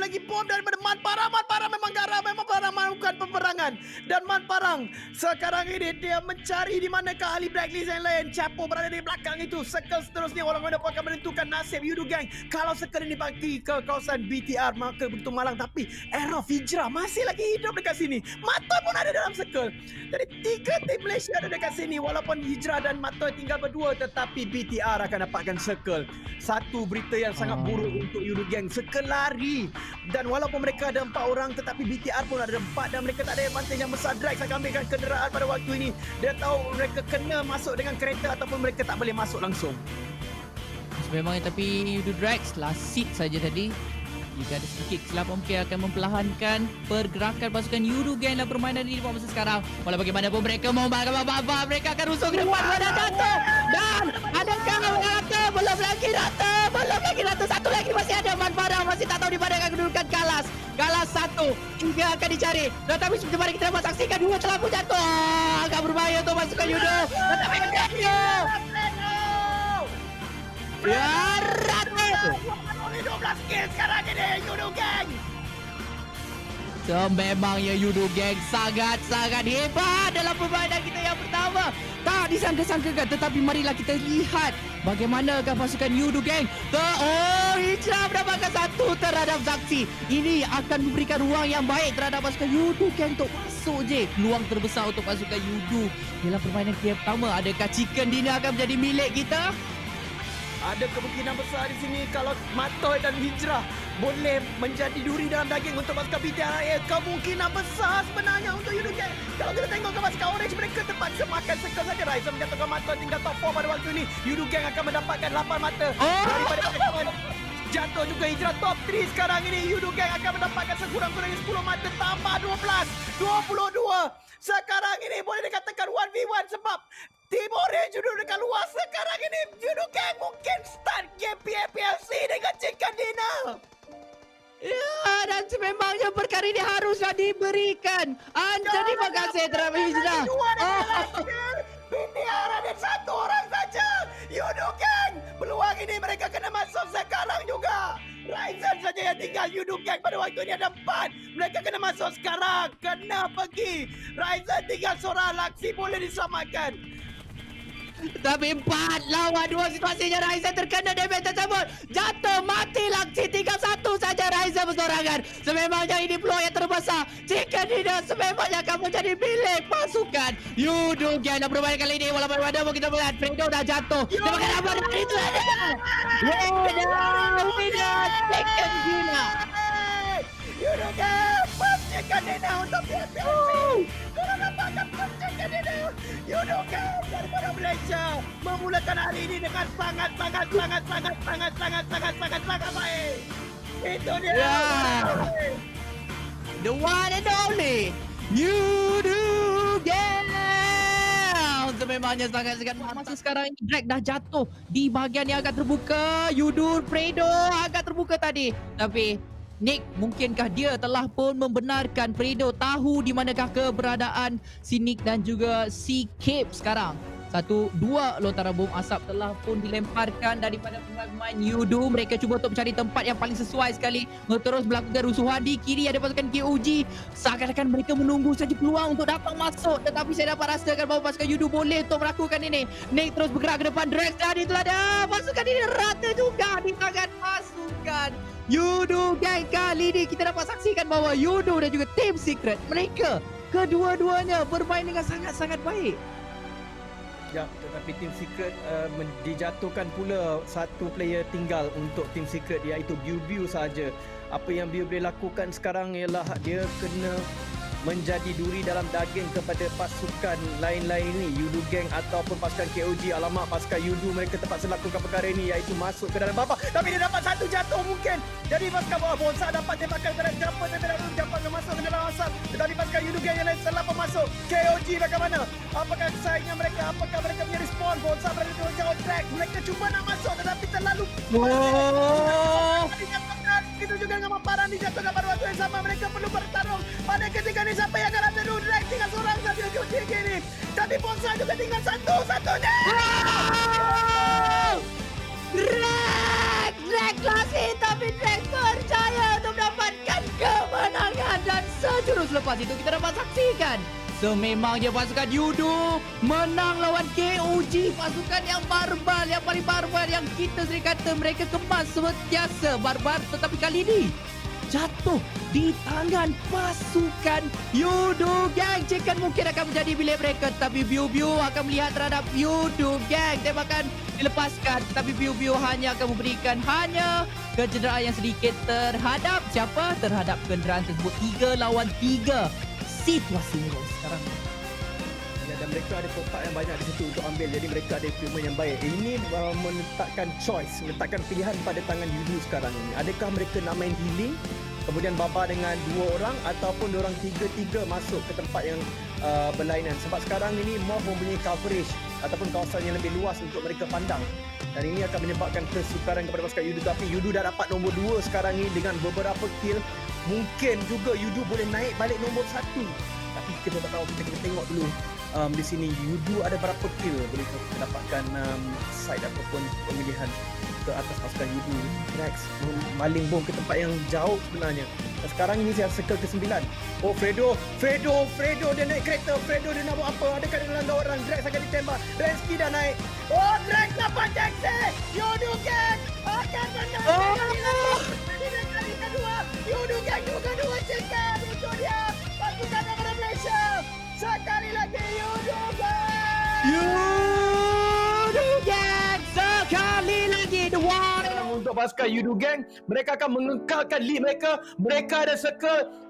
lagi bom daripada Man Parang. Man Parang memang garang, memang Parang melakukan peperangan. Dan Man Parang sekarang ini dia mencari di manakah ahli blacklist yang lain. Chapo berada di belakang itu. Circle seterusnya orang mana pun akan menentukan nasib Yudu Gang. Kalau circle ini bagi ke kawasan BTR maka begitu malang. Tapi Aerof Hijrah masih lagi hidup dekat sini. Matoy pun ada dalam circle. Jadi 3 tim Malaysia ada dekat sini. Walaupun Hijrah dan Matoy tinggal berdua, tetapi BTR akan dapatkan circle. Satu berita yang sangat buruk untuk Yudu Gang. Circle lari. Dan walaupun mereka ada 4 orang, tetapi BTR pun ada 4 dan mereka tak ada advantage yang besar. Drax akan ambilkan kenderaan pada waktu ini. Dia tahu mereka kena masuk dengan kereta ataupun mereka tak boleh masuk langsung. Memang tapi Yudu Drax last seat saja tadi. Jika ada sedikit kesilapan mungkin akan memperlahankan pergerakan pasukan Yudu Gang dalam permainan ini pada masa sekarang. Walau bagaimanapun mereka mau apa-apa, mereka akan rusuk ke depan pada jatuh. Dan adakah Rata? Belum lagi Rata. Satu lagi masih ada Man Parang, masih tak tahu di mana akan kedudukan Galas. Galas 1 hingga akan dicari. Tetapi sebentar kita dapat saksikan 2 telah pun jatuh. Agak berbahaya untuk pasukan Yudu. Tetapi ya Rata. 12 kill sekarang ini Yudu Gang. Memangnya Yudu Gang sangat-sangat hebat dalam permainan kita yang pertama. Tak disangka-sangkakan, tetapi marilah kita lihat bagaimanakah pasukan Yudu Gang. Hijrah mendapatkan 1 terhadap Zaksi. Ini akan memberikan ruang yang baik terhadap pasukan Yudu Gang untuk masuk je. Peluang terbesar untuk pasukan Yudu dalam permainan kita yang pertama. Adakah Chicken Dinner akan menjadi milik kita? Ada kemungkinan besar di sini kalau Matoy dan Hijrah boleh menjadi duri dalam daging untuk pasukan BTR. Kemungkinan besar sebenarnya untuk Yudu Gang. Kalau kita tengok ke pasukan Orange, mereka terpaksa makan circle saja. Raisa menjatuhkan Matoy tinggal top 4 pada waktu ini. Yudu Gang akan mendapatkan 8 mata daripada pasukan. Jatuh juga Hijrah top 3 sekarang ini. Yudu Gang akan mendapatkan sekurang-kurangnya 10 mata tambah 22. Sekarang ini boleh dikatakan 1v1 sebab tim Orange duduk dekat luar. Sekarang ini Yudu Gang mungkin start game PFPFC dengan Chicken Dinner. Ya, dan sememangnya perkara ini haruslah diberikan. Terima kasih terhadap Hijrah. BTR ada 1 orang saja. Yudu Gang peluang ini mereka kena masuk sekarang juga. Ryzen saja yang tinggal. Yudu Gang pada waktu ini ada 4. Mereka kena masuk sekarang. Kena pergi. Ryzen tinggal seorang. Laksi boleh diselamatkan. Tapi 4 lawan 2 situasinya. Ryzen terkena damage tersebut. Jatuh mati Laksi. Tinggal 1 saja Ryzen bersorangan. Sememangnya ini peluang yang terbesar. Chicken Dinner sememangnya akan menjadi milik pasukan Yudu Gang dalam permainan kali ini. Walaupun ada kita melihat Fredo dah jatuh. Dia pakai apa dari itu ada. Winner Chicken Dinner. Yudu Gang pas Chicken Dinner untuk PFPFC. Korang dapatkan pas Chicken Dinner. Yudu Gang daripada Malaysia memulakan hari ini dengan sangat baik. Itu dia. The one and only Yudu Gang. Sememangnya sangat-sangat masa sekarang ini Drake dah jatuh di bahagian yang agak terbuka. Yudu Fredo agak terbuka tadi. Tapi Nick, mungkinkah dia telah pun membenarkan Fredo tahu di manakah keberadaan si Nick dan juga si Cape sekarang? 1, 2 lontaran bom asap telah pun dilemparkan daripada pemain Yudu. Mereka cuba untuk mencari tempat yang paling sesuai sekali. Terus melakukan rusuhan di kiri ada pasukan KOG. Seakan-akan mereka menunggu saja peluang untuk dapat masuk. Tetapi saya dapat rasakan bahawa pasukan Yudu boleh untuk melakukan ini. Nick terus bergerak ke depan. Drax dan itulah dah. Pasukan ini rata juga di tangan pasukan Yudu Gang. Kali ini kita dapat saksikan bahawa Yudu dan juga Team Secret, mereka kedua-duanya bermain dengan sangat-sangat baik. Ya, tetapi Team Secret dijatuhkan pula 1 player tinggal untuk Team Secret, iaitu Biu saja. Apa yang Biu boleh lakukan sekarang ialah dia kena menjadi duri dalam daging kepada pasukan lain-lain ini, Yudu Gang ataupun pasukan KOG. Alamak, pasukan Yudu mereka terpaksa lakukan perkara ini, iaitu masuk ke dalam babak. Tapi dia dapat 1 jatuh mungkin. Jadi pasukan bawah Bonsa dapat tembakan ke dalam jumper terlebih dahulu, jumper masuk ke dalam asap. Tetapi pasukan Yudu Gang yang lain telah masuk. KOG bagaimana? Apakah saingnya mereka? Apakah mereka punya respon? Bonsa berada di jauh track. Mereka cuba nak masuk tetapi terlalu Itu juga dengan Parang dijatuhkan pada waktu yang sama. Mereka perlu bertarung pada ketika ini. Siapa yang akan ambil dulu? Drake tinggal seorang saja di ujung ini. Tapi Bonsa juga tinggal satu-satunya. Drake klasik, tapi Drake percaya untuk mendapatkan selepas itu kita dapat saksikan sememangnya pasukan Yudo menang lawan KOG, pasukan yang barbar, yang paling barbar, yang kita sering kata mereka kemas sentiasa barbar, tetapi kali ini jatuh di tangan pasukan Yudo Gang. Chicken mungkin akan menjadi bilik mereka, tapi Biu akan melihat terhadap Yudo Gang. Tembakan dilepaskan, tetapi Biu hanya akan memberikan kecederaan yang sedikit terhadap siapa? Terhadap kenderaan tersebut. 3 lawan 3 situasinya sekarang. Ya, dan mereka ada kotak yang banyak di situ untuk ambil. Jadi mereka ada equipment yang baik. Ini meletakkan choice, meletakkan pilihan pada tangan Yudo sekarang ini. Adakah mereka nak main healing, kemudian Baba dengan 2 orang, ataupun diorang 3-3 masuk ke tempat yang berlainan. Sebab sekarang ini Moth mempunyai coverage ataupun kawasan yang lebih luas untuk mereka pandang. Dan ini akan menyebabkan kesukaran kepada pasukan Yudo. Tapi Yudo dah dapat nombor 2 sekarang ini dengan beberapa kill. Mungkin juga Yudo boleh naik balik nombor 1. Tapi kita tak tahu, kita tengok dulu di sini Yudo ada berapa kill boleh kita dapatkan side ataupun pemilihan ke atas pasukan Yudo. Rex maling bom ke tempat yang jauh sebenarnya. Dan sekarang ini saya circle ke-9. Oh, Fredo dia naik kereta. Fredo dia nak buat apa? Adakah dia melanda orang? Drax akan ditembak. Rensky dah naik. Oh, Drax dapat Jackson. Yudo Gang akan menang. Kali kedua Yudo Gang juga 2 cekan untuk dia. Pasukan negara Malaysia. Sekali lagi Yudo Gang. Yudo Gang sekali lagi, the one. Untuk pasukan Yudo Gang, mereka akan mengekalkan lead mereka. Mereka ada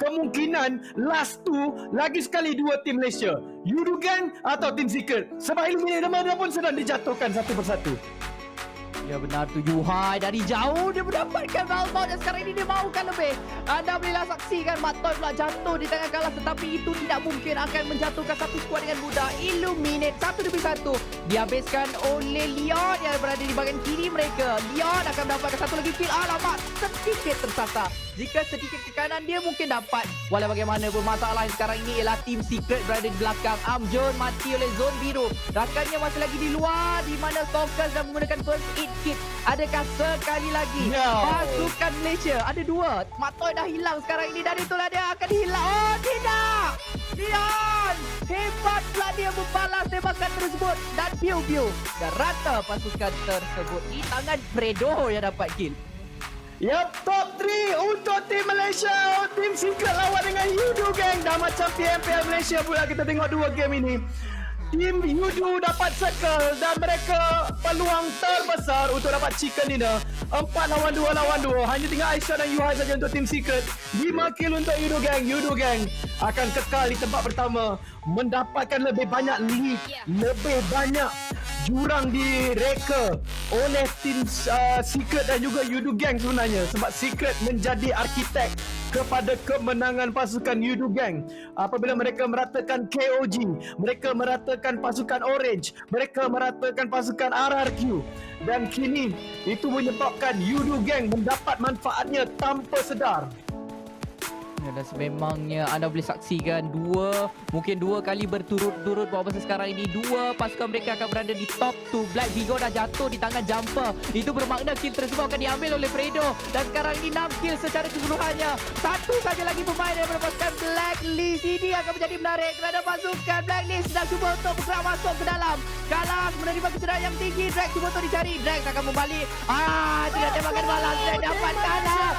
kemungkinan last 2 lagi sekali 2 tim Malaysia, Yudo Gang atau Team Secret. Sebab Illuminator mana pun sedang dijatuhkan satu persatu. Ya benar tu, Yuhai dari jauh dia mendapatkan Valmont dan sekarang ini dia mahukan lebih. Anda bolehlah saksikan Mat Toy pula jatuh di tangan Kalas, tetapi itu tidak mungkin akan menjatuhkan satu skuad dengan mudah. Illuminate 1-1 dihabiskan oleh Leon yang berada di bahagian kiri mereka. Leon akan mendapatkan satu lagi kill. Alamak, sedikit tersasar. Jika sedikit ke kanan dia mungkin dapat. Walau bagaimanapun masalah sekarang ini ialah Team Secret berada di belakang. Amjon mati oleh zone biru. Rakannya masih lagi di luar di mana Stalkers dan menggunakan first aid kit. Adakah sekali lagi pasukan Malaysia? Ada 2. Matoy dah hilang sekarang ini dan itulah dia akan hilang. Oh tidak, Leon hebat pula dia membalas tembakan tersebut dan Biu dan rata pasukan tersebut di tangan Fredo yang dapat kill. Yap, top 3 untuk tim Malaysia. Tim Secret lawan dengan Yudo Gang. Dah macam PMPL Malaysia pula, kita tengok 2 game ini. Tim Yudo dapat circle dan mereka peluang terbesar untuk dapat chicken dinner. 4 lawan 2. Hanya tinggal Aisyah dan Yuhai saja untuk Tim Secret. 5 kill untuk Yudo Gang. Yudo Gang akan kekal di tempat pertama, mendapatkan lebih banyak lead, lebih banyak jurang direka oleh Team Secret dan juga Yudo Gang sebenarnya. Sebab Secret menjadi arkitek kepada kemenangan pasukan Yudo Gang. Apabila mereka meratakan KOG, mereka meratakan pasukan Orange, mereka meratakan pasukan RRQ. Dan kini itu menyebabkan Yudo Gang mendapat manfaatnya tanpa sedar. Dan sememangnya anda boleh saksikan mungkin dua kali berturut-turut bahawa masa sekarang ini 2 pasukan mereka akan berada di top 2. Black Vigo dah jatuh di tangan Jumper. Itu bermakna kill tersebut akan diambil oleh Fredo. Dan sekarang ini 6 kill secara keseluruhannya. 1 saja lagi pemain yang melepaskan Blacklist. Ini akan menjadi menarik kerana pasukan Blacklist sedang cuba untuk bergerak masuk ke dalam. Kalah menerima kecederaan yang tinggi. Drag cuba untuk dicari. Drag akan membalik. Tidak tembakan balas. Drag dapat kalah.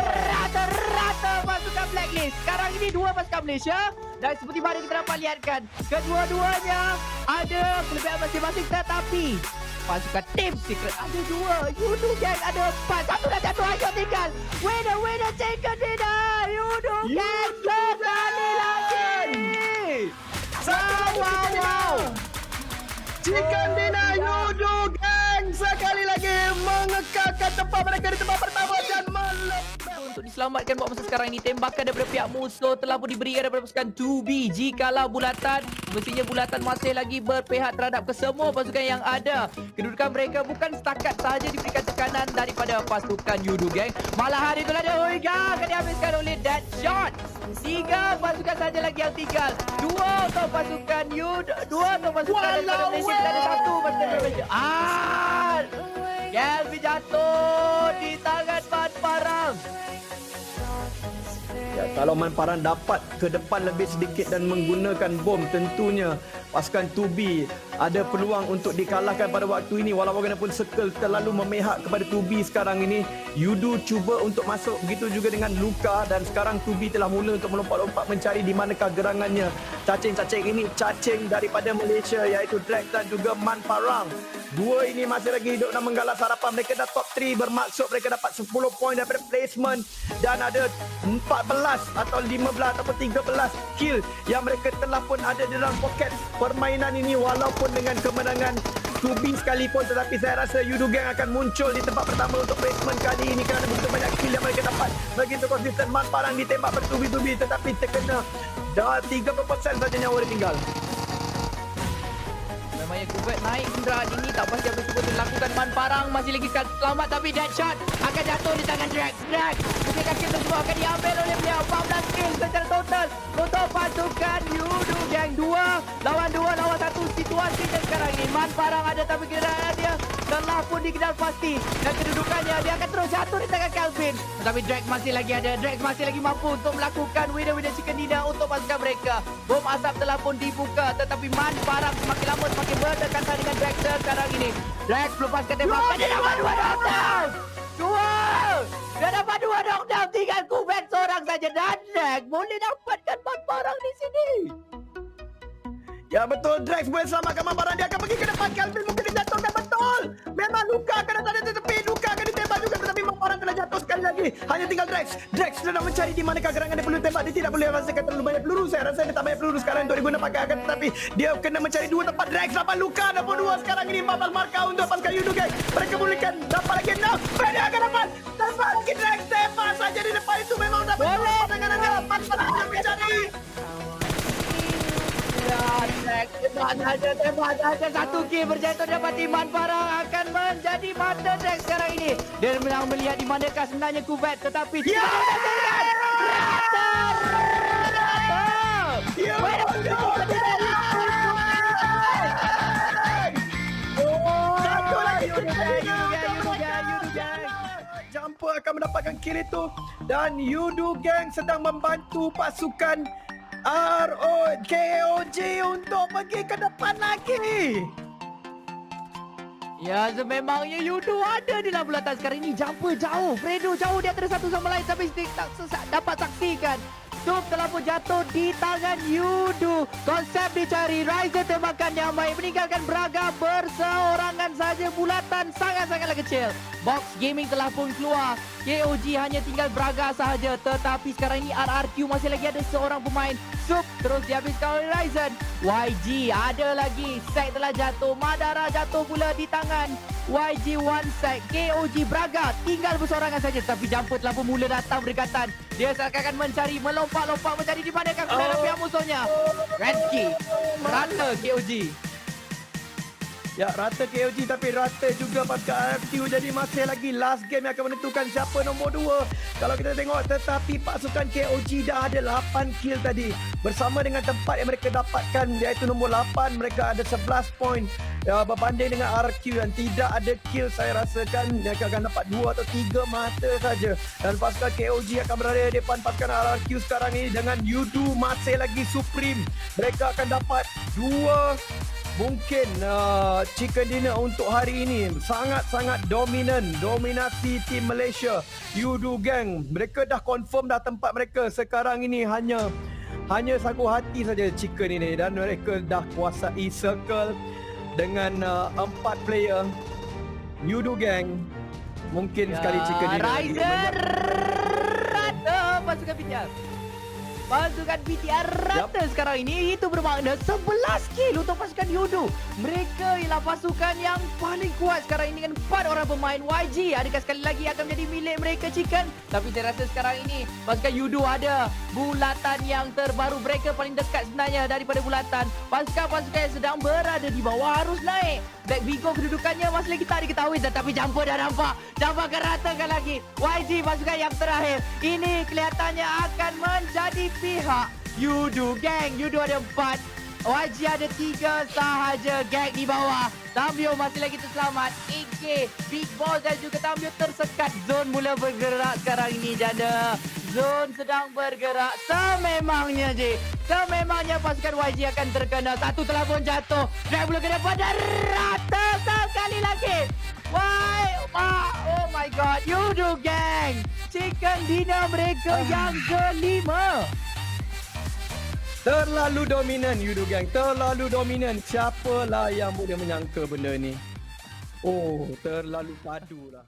Rata-rata pasukan Blacklist. Sekarang ini 2 pasukan Malaysia dan seperti mana kita dapat lihatkan, kedua-duanya ada kelebihan masing-masing, tetapi pasukan Team Secret ada 2, Yudo Gang ada 4. Satu dah jatuh, ayo tinggal winner chicken dinner. Yudo Gang sekali lagi. Wow. Chicken dinner Yudo Gang sekali lagi mengekalkan tempat mereka di tempat pertama dan untuk diselamatkan buat masa sekarang ini. Tembakan daripada pihak musuh telah pun diberikan daripada pasukan 2B. Jikalau bulatan, mestinya bulatan masih lagi berpihak terhadap kesemua pasukan yang ada. Kedudukan mereka bukan setakat sahaja diberikan tekanan daripada pasukan Yudo Gang, malahan itulah dia Oiga akan dihabiskan oleh Deadshot. 3 pasukan saja lagi yang tinggal. 2 untuk pasukan Yudo, 2 untuk pasukan daripada Malaysia, dan ada 1 pasukan daripada Malaysia. Gelbi jatuh di tangan Mat Parang. Ya, Kalau Manparan dapat ke depan lebih sedikit dan menggunakan bom, tentunya pasukan 2B ada peluang untuk dikalahkan pada waktu ini. Walau bagaimanapun Circle terlalu memihak kepada 2B sekarang ini. Yudu cuba untuk masuk, begitu juga dengan Luka, dan sekarang 2B telah mula untuk melompat-lompat mencari di manakah gerangannya. Cacing-cacing ini cacing daripada Malaysia, iaitu Drake dan juga Manparang. Dua ini masih lagi hidup dan menggalas harapan. Mereka dah top 3, bermaksud mereka dapat 10 poin daripada placement dan ada 14 atau 15 ataupun 13 kill yang mereka telah pun ada di dalam poket permainan ini. Walaupun dengan kemenangan 2B sekalipun, tetapi saya rasa Yudu Gang akan muncul di tempat pertama untuk placement kali ini kerana begitu banyak kill yang mereka dapat. Begitu konsisten, Manparang ditembak bertubi-tubi tetapi terkena. Dah 30% saja nyawa dia tinggal. Memangnya Kuwait naik Indra ini, tak pasti apa cuba dilakukan. Manparang masih lagi selamat, tapi dead shot akan jatuh di tangan Drake. Mungkin kill tersebut akan diambil oleh beliau. 14 kill secara total untuk pasukan Yudu Gang. 2 lawan 1 situasinya sekarang ini. Manparang ada tapi kenderaan dia telah pun dikenal pasti, dan kedudukannya dia akan terus jatuh di tangan Calvin. Tetapi Drake masih lagi ada, Drake masih lagi mampu untuk melakukan winner chicken dinner untuk pasukan mereka. Bom asap telah pun dibuka, tetapi Manparang semakin lama semakin berdekatan dengan Drake sekarang ini. Drake melepaskan tembakan, dia dapat 2 knockdown. Dia dapat 2 knockdown, tinggal Kuwait seorang saja, dan Drake boleh dapatkan Manparang di sini. Ya betul, Drax boleh selamatkan Manparang. Dia akan pergi ke depan. Calvin mungkin dijatuhkan, betul. Memang Luka akan datang dari tepi. Luka akan ditembak juga, tetapi Manparang telah jatuh sekali lagi. Hanya tinggal Drax. Drax sedang mencari di manakah gerangan dia perlu tembak. Dia tidak boleh rasakan terlalu banyak peluru. Saya rasa dia tak banyak peluru sekarang untuk digunakan pakai, tetapi dia kena mencari 2 tempat. Drax dapat Luka, dapat 2 sekarang ini. 14 markah untuk pasukan Yudu Gang. Mereka bolehkan dapat lagi 6. Dia akan dapat. Tembak lagi Drax. Tembak saja di depan itu. Memang dapat. Boleh. Pandangannya. Manparang yang mencari. Tembak saja 1 kill berjatuh dapati. Manparang akan menjadi mata Drake sekarang ini. Dia memang melihat di manakah sebenarnya Kuwait, tetapi Jumper akan mendapatkan kill itu, dan Yudu Gang sedang membantu pasukan KOG untuk pergi ke depan lagi. Ya, sememangnya Yudu ada di dalam bulatan sekarang ini. Jumper jauh, Fredo jauh di antara satu sama lain, tapi tak dapat saksikan. Sup telah pun jatuh di tangan Yudu. Konsep dicari, Ryzen tembakan yang baik, meninggalkan Braga berseorangan saja. Bulatan sangat-sangatlah kecil. Box Gaming telah pun keluar. KOG hanya tinggal Braga sahaja. Tetapi sekarang ini RRQ masih lagi ada seorang pemain. Sup terus dihabiskan oleh Ryzen. YG ada lagi. Sek telah jatuh. Madara jatuh pula di tangan YG one side. KOG Braga tinggal bersorangan saja. Tapi Jumper telah pun mula datang berdekatan. Dia seakan mencari, melompat-lompat mencari di manakah kendaraan pihak musuhnya. Redkey rata KOG. Ya, rata KOG tapi rata juga pasukan RFQ. Jadi masih lagi last game yang akan menentukan siapa nombor 2. Kalau kita tengok, tetapi pasukan KOG dah ada 8 kill tadi. Bersama dengan tempat yang mereka dapatkan, iaitu nombor 8, mereka ada 11 poin. Ya, berbanding dengan RFQ yang tidak ada kill, saya rasakan mereka akan dapat 2 atau 3 mata saja. Dan pasukan KOG akan berada di depan pasukan RRQ sekarang ini dengan Yudu masih lagi supreme. Mereka akan dapat 2 mungkin chicken dinner untuk hari ini. Sangat-sangat dominasi tim Malaysia. Yudu Gang, mereka dah confirm dah tempat mereka. Sekarang ini hanya saku hati saja chicken ini, dan mereka dah kuasai circle dengan 4 player. Yudu Gang mungkin sekali chicken dinner. Ryzen rata pasukan BTR. Pasukan BTR rata sekarang ini. Itu bermakna 11 kill untuk pasukan Yudu. Mereka ialah pasukan yang paling kuat sekarang ini dengan 4 orang pemain. YG adakah sekali lagi akan menjadi milik mereka chicken? Tapi saya rasa sekarang ini pasukan Yudu ada bulatan yang terbaru. Mereka paling dekat sebenarnya daripada bulatan. Pasukan-pasukan yang sedang berada di bawah harus naik. Black Vigo kedudukannya masih lagi tak diketahui, tetapi Jumper dah nampak. Jumper akan ratakan lagi. YG pasukan yang terakhir. Ini kelihatannya akan menjadi pihak Yudu Gang. Yudu ada 4. YG ada 3 sahaja. Gang di bawah. Tambio masih lagi terselamat. AK, Big Boss dan juga Tambio tersekat. Zone mula bergerak sekarang ini. Janda Zone sedang bergerak sememangnya je. Sememangnya pasukan YG akan terkena. Satu telah pun jatuh. Drag belum kena pada rata sekali lagi. Oh my god. Yudu Gang. Chicken dinner mereka yang kelima. Terlalu dominan Yudu Gang. Terlalu dominan. Siapalah yang boleh menyangka benda ni. Oh, terlalu padu lah.